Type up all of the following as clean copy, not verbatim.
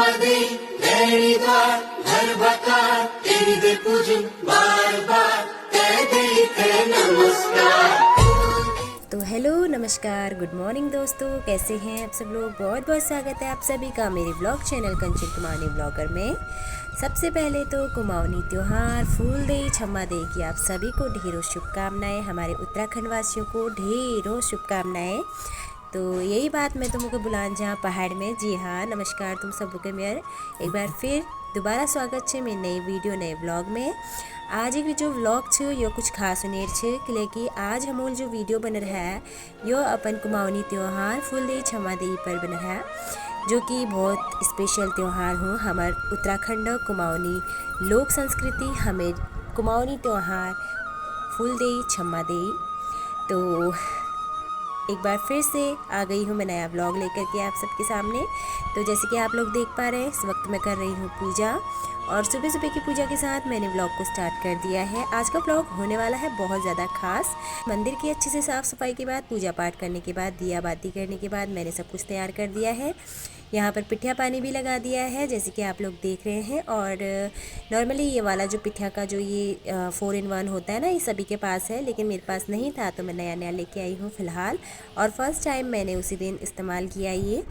क्षमा दे नैनी द्वार घर बकार तेरी दे पूजन बार बार कह दे कर नमस्कार। तो हेलो नमस्कार गुड मॉर्निंग दोस्तों, कैसे हैं आप सब लोग। बहुत बहुत स्वागत है आप सभी का मेरे ब्लॉग चैनल कंचन कुमाऊनी ब्लॉगर में। सबसे पहले तो कुमाऊनी त्यौहार फूलदेई क्षमा देई की आप सभी को ढेरों शुभकामनाएं। हमारे उत्तराखंड वासियों को ढेरों शुभकामनाएं। तो यही बात मैं तुमको बुलान जहाँ पहाड़ में। जी हाँ, नमस्कार तुम सबके मेरे एक बार फिर दोबारा स्वागत है मेरी नई वीडियो नए ब्लॉग में। आज की जो व्लॉग छ यो कुछ खास उनेर छ कि आज हमोल जो वीडियो बन रहा है यो अपन कुमाऊनी त्यौहार फूलदेई क्षमा देई पर बन रहा है, जो कि बहुत स्पेशल त्यौहार हो हमारे उत्तराखंड कुमाऊनी लोक संस्कृति। हमें कुमाऊनी त्यौहार फूलदेई क्षमा देई। तो एक बार फिर से आ गई हूँ मैं नया ब्लॉग लेकर के आप सबके सामने। तो जैसे कि आप लोग देख पा रहे हैं इस वक्त मैं कर रही हूँ पूजा, और सुबह सुबह की पूजा के साथ मैंने ब्लॉग को स्टार्ट कर दिया है। आज का ब्लॉग होने वाला है बहुत ज़्यादा खास। मंदिर की अच्छे से साफ़ सफाई के बाद, पूजा पाठ करने के बाद, दिया बाती करने के बाद मैंने सब कुछ तैयार कर दिया है। यहाँ पर पिठिया पानी भी लगा दिया है जैसे कि आप लोग देख रहे हैं। और नॉर्मली ये वाला जो पिठिया का जो ये 4 in 1 होता है ना, ये सभी के पास है, लेकिन मेरे पास नहीं था तो मैं नया नया लेके आई हूँ फ़िलहाल। और फर्स्ट टाइम मैंने उसी दिन इस्तेमाल किया ये।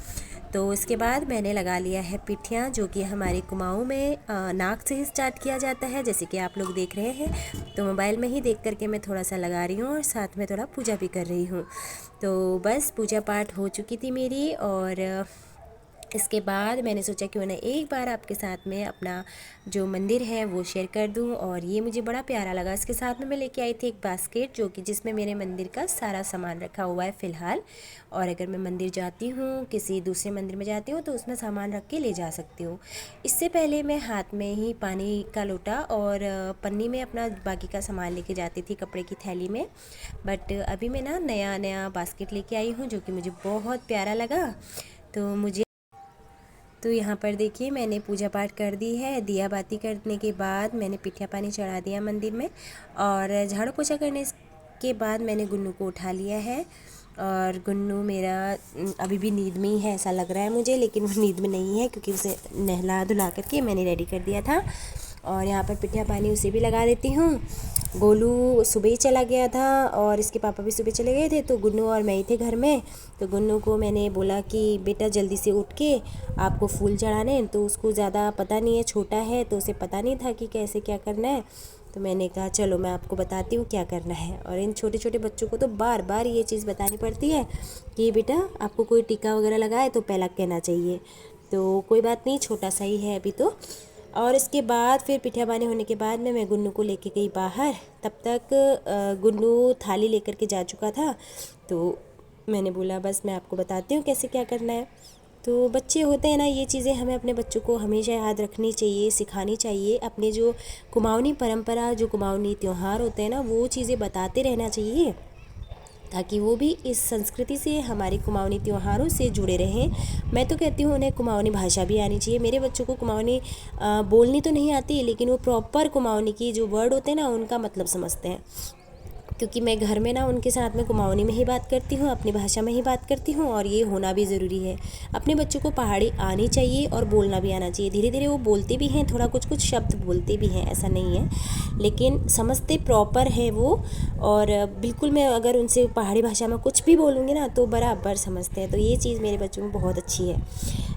तो इसके बाद मैंने लगा लिया है पिठिया, जो कि हमारे कुमाऊँ में नाक से ही स्टार्ट किया जाता है जैसे कि आप लोग देख रहे हैं। तो मोबाइल में ही देख करके मैं थोड़ा सा लगा रही हूँ और साथ में थोड़ा पूजा भी कर रही हूँ। तो बस पूजा पाठ हो चुकी थी मेरी, और इसके बाद मैंने सोचा क्यों ना एक बार आपके साथ में अपना जो मंदिर है वो शेयर कर दूं। और ये मुझे बड़ा प्यारा लगा। इसके साथ में मैं लेके आई थी एक बास्केट, जो कि जिसमें मेरे मंदिर का सारा सामान रखा हुआ है फ़िलहाल। और अगर मैं मंदिर जाती हूँ, किसी दूसरे मंदिर में जाती हूँ, तो उसमें सामान रख के ले जा सकती हूँ। इससे पहले मैं हाथ में ही पानी का लोटा और पन्नी में अपना बाकी का सामान लेके जाती थी कपड़े की थैली में। बट अभी मैं ना नया नया बास्केट लेके आई हूँ जो कि मुझे बहुत प्यारा लगा। तो यहाँ पर देखिए मैंने पूजा पाठ कर दी है। दिया बाती करने के बाद मैंने पिठिया पानी चढ़ा दिया मंदिर में, और झाड़ू पोछा करने के बाद मैंने गुन्नू को उठा लिया है। और गुन्नू मेरा अभी भी नींद में ही है ऐसा लग रहा है मुझे, लेकिन वो नींद में नहीं है क्योंकि उसे नहला धुला करके मैंने रेडी कर दिया था। और यहाँ पर पिठिया पानी उसे भी लगा देती हूँ। गोलू सुबह ही चला गया था और इसके पापा भी सुबह चले गए थे, तो गुन्नू और मैं ही थे घर में। तो गुन्नू को मैंने बोला कि बेटा जल्दी से उठ के आपको फूल चढ़ाने। तो उसको ज़्यादा पता नहीं है, छोटा है तो उसे पता नहीं था कि कैसे क्या करना है। तो मैंने कहा चलो मैं आपको बताती हूँ क्या करना है। और इन छोटे छोटे बच्चों को तो बार बार ये चीज़ बतानी पड़ती है कि बेटा आपको कोई टीका वगैरह लगाए तो पहला कहना चाहिए। तो कोई बात नहीं, छोटा सा ही है अभी तो। और इसके बाद फिर पिठिया पानी होने के बाद मैं गुन्नू को लेके गई बाहर। तब तक गुन्नू थाली लेकर के जा चुका था। तो मैंने बोला बस मैं आपको बताती हूँ कैसे क्या करना है। तो बच्चे होते हैं ना, ये चीज़ें हमें अपने बच्चों को हमेशा याद रखनी चाहिए, सिखानी चाहिए। अपने जो कुमाऊनी परंपरा, जो कुमाऊनी त्यौहार होते हैं ना, वो चीज़ें बताते रहना चाहिए ताकि वो भी इस संस्कृति से, हमारे कुमाऊनी त्योहारों से जुड़े रहें। मैं तो कहती हूँ उन्हें कुमाऊनी भाषा भी आनी चाहिए। मेरे बच्चों को कुमाऊनी बोलनी तो नहीं आती, लेकिन वो प्रॉपर कुमाऊनी की जो वर्ड होते हैं ना उनका मतलब समझते हैं। क्योंकि मैं घर में ना उनके साथ में कुमाऊनी में ही बात करती हूँ, अपनी भाषा में ही बात करती हूँ, और ये होना भी ज़रूरी है। अपने बच्चों को पहाड़ी आनी चाहिए और बोलना भी आना चाहिए। धीरे धीरे वो बोलते भी हैं, थोड़ा कुछ कुछ शब्द बोलते भी हैं, ऐसा नहीं है, लेकिन समझते प्रॉपर है वो। और बिल्कुल मैं अगर उनसे पहाड़ी भाषा में कुछ भी बोलूँगी ना तो बराबर समझते हैं। तो ये चीज़ मेरे बच्चों में बहुत अच्छी है।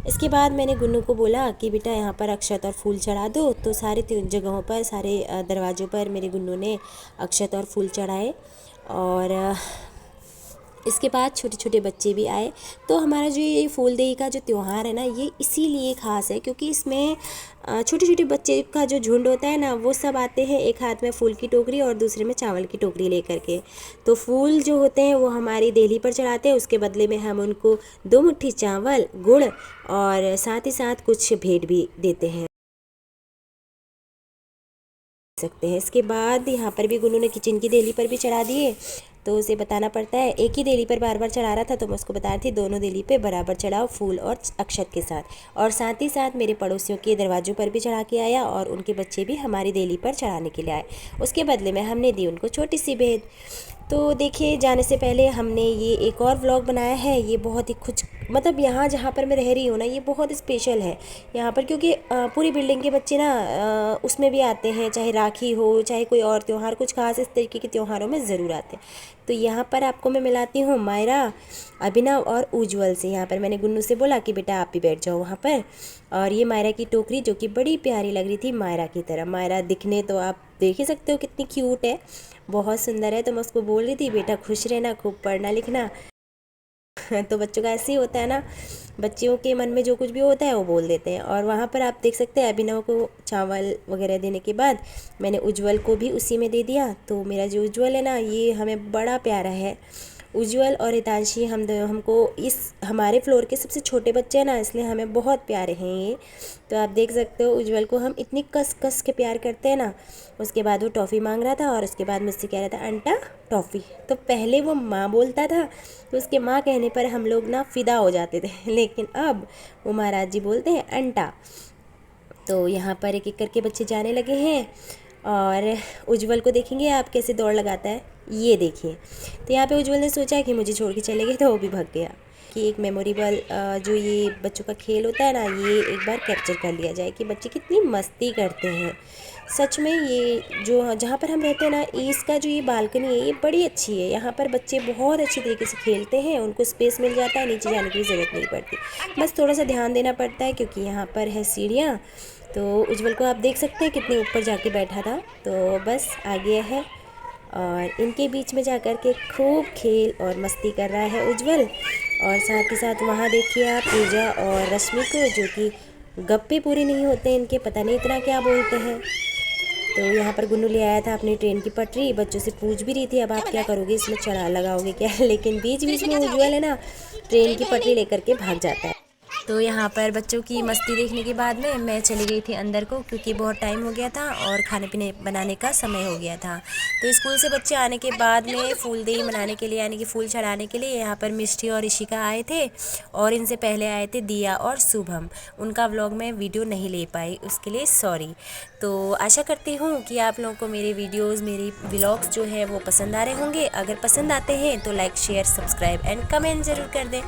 इसके बाद मैंने गुन्नू को बोला कि बेटा यहाँ पर अक्षत और फूल चढ़ा दो। तो सारे जगहों पर, सारे दरवाज़ों पर मेरे गुन्नू ने अक्षत और फूल चढ़ाए। और इसके बाद छोटे छोटे बच्चे भी आए। तो हमारा जो ये फूलदेई का जो त्यौहार है ना, ये इसीलिए ख़ास है क्योंकि इसमें छोटे छोटे बच्चे का जो झुंड होता है ना, वो सब आते हैं। एक हाथ में फूल की टोकरी और दूसरे में चावल की टोकरी लेकर के। तो फूल जो होते हैं वो हमारी देहली पर चढ़ाते हैं, उसके बदले में हम उनको 2 मुट्ठी चावल, गुड़ और साथ ही साथ कुछ भेंट भी देते हैं सकते हैं। इसके बाद यहाँ पर भी गुन्नू ने किचन की देहली पर भी चढ़ा दिए। तो उसे बताना पड़ता है, एक ही देहली पर बार बार चढ़ा रहा था तो मैं उसको बता रही थी दोनों देहली पे बराबर चढ़ाओ फूल और अक्षत के साथ। और साथ ही साथ मेरे पड़ोसियों के दरवाज़ों पर भी चढ़ा के आया, और उनके बच्चे भी हमारी देहली पर चढ़ाने के लिए आए। उसके बदले में हमने दी उनको छोटी सी भेंट। तो देखिए, जाने से पहले हमने ये एक और व्लॉग बनाया है। ये बहुत ही मतलब यहाँ जहाँ पर मैं रह रही हूँ ना, ये बहुत स्पेशल है यहाँ पर, क्योंकि पूरी बिल्डिंग के बच्चे ना उसमें भी आते हैं, चाहे राखी हो चाहे कोई और त्यौहार, कुछ खास इस तरीके के त्योहारों में ज़रूर आते हैं। तो यहाँ पर आपको मैं मिलाती हूँ मायरा, अभिनव और उज्जवल से। यहाँ पर मैंने गुन्नू से बोला कि बेटा आप भी बैठ जाओ वहाँ पर। और ये मायरा की टोकरी, जो कि बड़ी प्यारी लग रही थी मायरा की तरह। मायरा दिखने तो आप देख ही सकते हो कितनी क्यूट है, बहुत सुंदर है। तो मैं उसको बोल रही थी बेटा खुश रहना, खूब पढ़ना लिखना। तो बच्चों का ऐसे ही होता है ना, बच्चियों के मन में जो कुछ भी होता है वो बोल देते हैं। और वहाँ पर आप देख सकते हैं अभिनव को चावल वगैरह देने के बाद मैंने उज्जवल को भी उसी में दे दिया। तो मेरा जो उज्जवल है ना, ये हमें बड़ा प्यारा है। उज्जवल और हितांशी हमको इस हमारे फ्लोर के सबसे छोटे बच्चे हैं ना, इसलिए हमें बहुत प्यारे हैं ये। तो आप देख सकते हो उज्जवल को हम इतनी कस कस के प्यार करते हैं ना। उसके बाद वो टॉफ़ी मांग रहा था और उसके बाद मुझसे कह रहा था अंटा टॉफ़ी। तो पहले वो माँ बोलता था, तो उसके माँ कहने पर हम लोग ना फ़िदा हो जाते थे, लेकिन अब वो महाराज जी बोलते हैं अंटा। तो यहाँ पर एक एक करके बच्चे जाने लगे हैं। और उज्जवल को देखेंगे आप कैसे दौड़ लगाता है, ये देखिए। तो यहाँ पे उज्जवल ने सोचा कि मुझे छोड़ के चले गए, तो वो भी भाग गया कि एक मेमोरेबल जो ये बच्चों का खेल होता है ना, ये एक बार कैप्चर कर लिया जाए कि बच्चे कितनी मस्ती करते हैं। सच में ये जो जहाँ पर हम रहते हैं ना, इसका जो ये बालकनी है ये बड़ी अच्छी है। यहाँ पर बच्चे बहुत अच्छी तरीके से खेलते हैं, उनको स्पेस मिल जाता है, नीचे जाने की ज़रूरत नहीं पड़ती। बस थोड़ा सा ध्यान देना पड़ता है क्योंकि यहाँ पर है सीढ़ियाँ। तो उज्जवल को आप देख सकते हैं कितने ऊपर जाके बैठा था। तो बस आ गया है और इनके बीच में जाकर के खूब खेल और मस्ती कर रहा है उज्जवल। और साथ ही साथ वहाँ देखिए आप पूजा और रश्मि को, जो कि गप्पे पूरे नहीं होते इनके, पता नहीं इतना क्या बोलते हैं। तो यहाँ पर गुन्नू ले आया था अपनी ट्रेन की पटरी, बच्चों से पूछ भी रही थी अब आप क्या करोगे, इसमें चढ़ा लगाओगे क्या। लेकिन बीच बीच में उज्जवल है ना ट्रेन की पटरी लेकर के भाग जाता है। तो यहाँ पर बच्चों की मस्ती देखने के बाद में मैं चली गई थी अंदर को, क्योंकि बहुत टाइम हो गया था और खाने पीने बनाने का समय हो गया था। तो स्कूल से बच्चे आने के बाद में फूलदेई मनाने के लिए, यानी कि फूल चढ़ाने के लिए यहाँ पर मिष्टी और ऋषिका आए थे। और इनसे पहले आए थे दिया और शुभम। उनका व्लॉग में वीडियो नहीं ले पाई, उसके लिए सॉरी। तो आशा करती हूँ कि आप लोगों को मेरे वीडियोस, मेरी व्लॉग्स जो है वो पसंद आ रहे होंगे। अगर पसंद आते हैं तो like share subscribe and comment ज़रूर कर दें।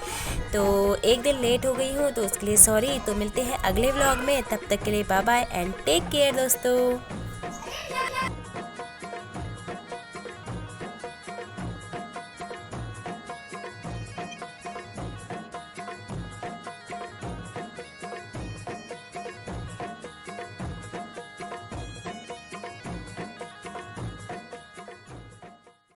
तो एक दिन लेट हो गई हूँ तो उसके लिए सॉरी। तो मिलते हैं अगले व्लॉग में, तब तक के लिए bye bye and take care दोस्तों।